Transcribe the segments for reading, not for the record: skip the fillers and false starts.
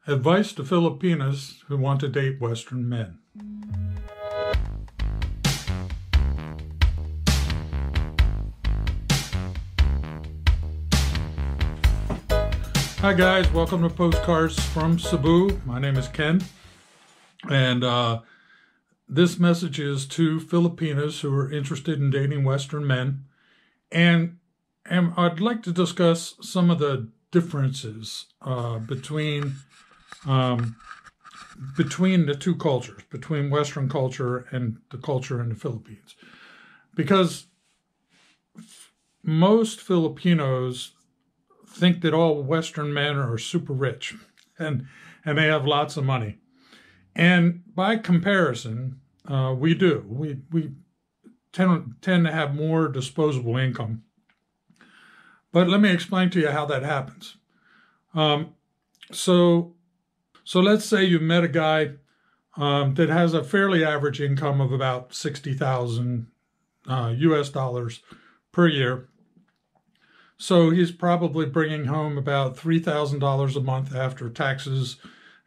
Advice to Filipinas who want to date Western men. Hi guys, welcome to Postcards from Cebu. My name is Ken, and this message is to Filipinas who are interested in dating Western men, and I'd like to discuss some of the differences between the two cultures, between Western culture and the culture in the Philippines. Because most Filipinos think that all Western men are super rich and they have lots of money. And by comparison, we do. We tend to have more disposable income. But let me explain to you how that happens. So let's say you met a guy that has a fairly average income of about 60,000 US dollars per year. So he's probably bringing home about $3,000 a month after taxes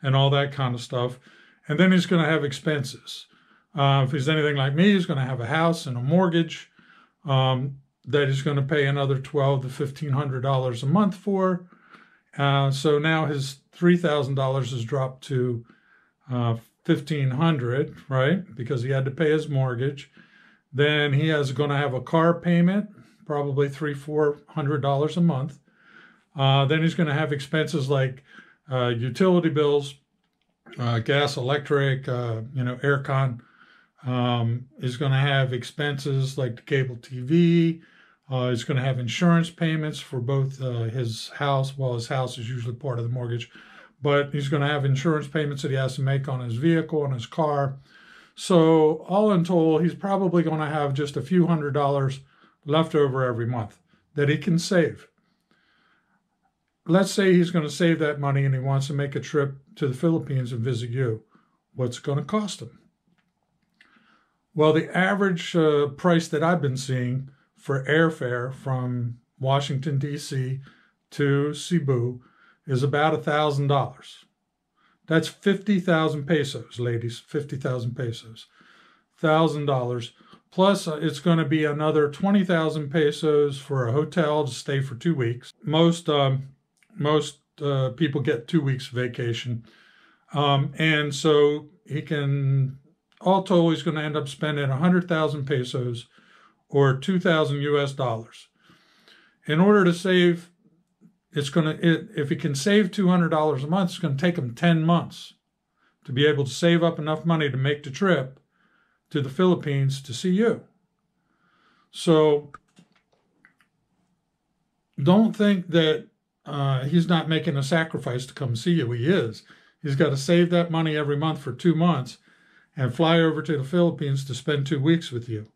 and all that kind of stuff. And then he's going to have expenses. If he's anything like me, he's going to have a house and a mortgage that he's going to pay another $1,200 to $1,500 a month for. So now his $3,000 has dropped to $1,500, right? Because he had to pay his mortgage. Then he is going to have a car payment, probably $300-400 a month. Then he's going to have expenses like utility bills, gas, electric, aircon. He's going to have expenses like the cable TV. He's going to have insurance payments for both his house. Well, his house is usually part of the mortgage, but he's going to have insurance payments that he has to make on his vehicle and his car. So all in total, he's probably going to have just a few $100s left over every month that he can save. Let's say he's going to save that money and he wants to make a trip to the Philippines and visit you. What's it going to cost him? Well, the average price that I've been seeing for airfare from Washington, D.C. to Cebu is about $1,000. That's 50,000 pesos, ladies, 50,000 pesos. $1,000. Plus, it's going to be another 20,000 pesos for a hotel to stay for 2 weeks. Most people get 2 weeks vacation. And so he can, all told, he's going to end up spending 100,000 pesos or 2,000 US dollars. In order to save, if he can save $200 a month, it's going to take him 10 months to be able to save up enough money to make the trip to the Philippines to see you. So don't think that he's not making a sacrifice to come see you. He is. He's got to save that money every month for 2 months and fly over to the Philippines to spend 2 weeks with you.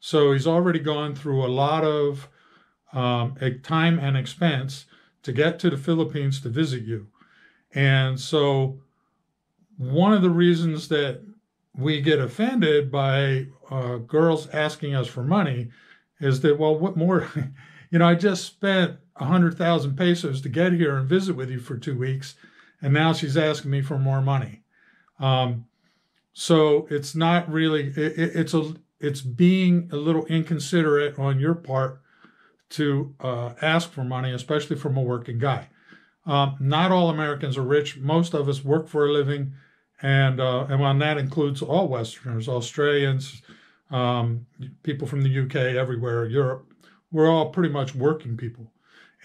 So he's already gone through a lot of time and expense to get to the Philippines to visit you. And so one of the reasons that we get offended by girls asking us for money is that, well, what more? I just spent 100,000 pesos to get here and visit with you for 2 weeks, and now she's asking me for more money. So it's not really, it's being a little inconsiderate on your part to ask for money, especially from a working guy. Not all Americans are rich. Most of us work for a living. And that includes all Westerners, Australians, people from the UK, everywhere, Europe. We're all pretty much working people.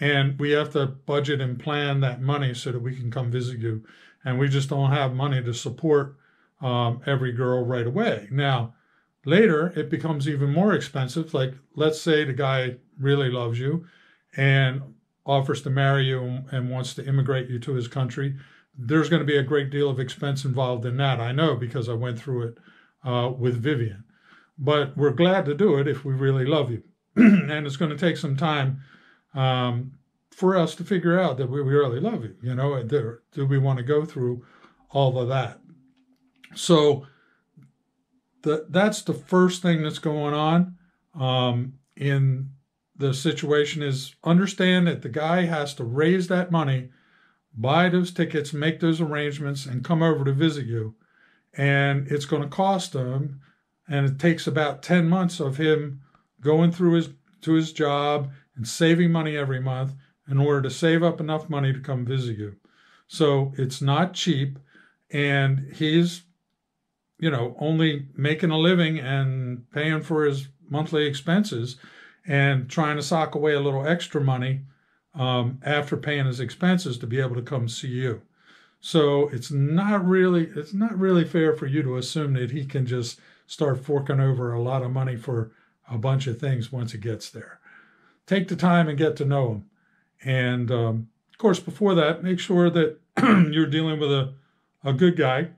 And we have to budget and plan that money so that we can come visit you. And we just don't have money to support every girl right away. Now, later, it becomes even more expensive. Like, let's say the guy really loves you and offers to marry you and wants to immigrate you to his country. There's going to be a great deal of expense involved in that. I know, because I went through it with Vivian. But we're glad to do it if we really love you. And it's going to take some time for us to figure out that we really love you. Do we want to go through all of that? So that's the first thing that's going on in the situation is understand that the guy has to raise that money buy those tickets, make those arrangements, and come over to visit you. And it's going to cost him, and it takes about 10 months of him going through his job and saving money every month in order to save up enough money to come visit you. So it's not cheap, and he's, only making a living and paying for his monthly expenses and trying to sock away a little extra money after paying his expenses to be able to come see you. So it's not really fair for you to assume that he can just start forking over a lot of money for a bunch of things once he gets there. Take the time and get to know him. And of course, before that, make sure that you're dealing with a good guy.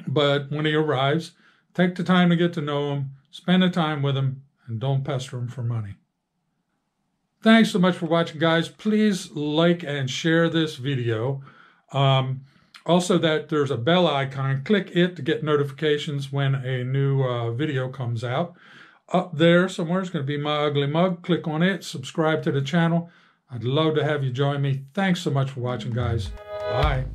But when he arrives, take the time to get to know him, spend the time with him, and don't pester him for money. Thanks so much for watching, guys. Please like and share this video. Also, there's a bell icon. Click it to get notifications when a new video comes out. Up there somewhere is going to be my ugly mug. Click on it. Subscribe to the channel. I'd love to have you join me. Thanks so much for watching, guys. Bye.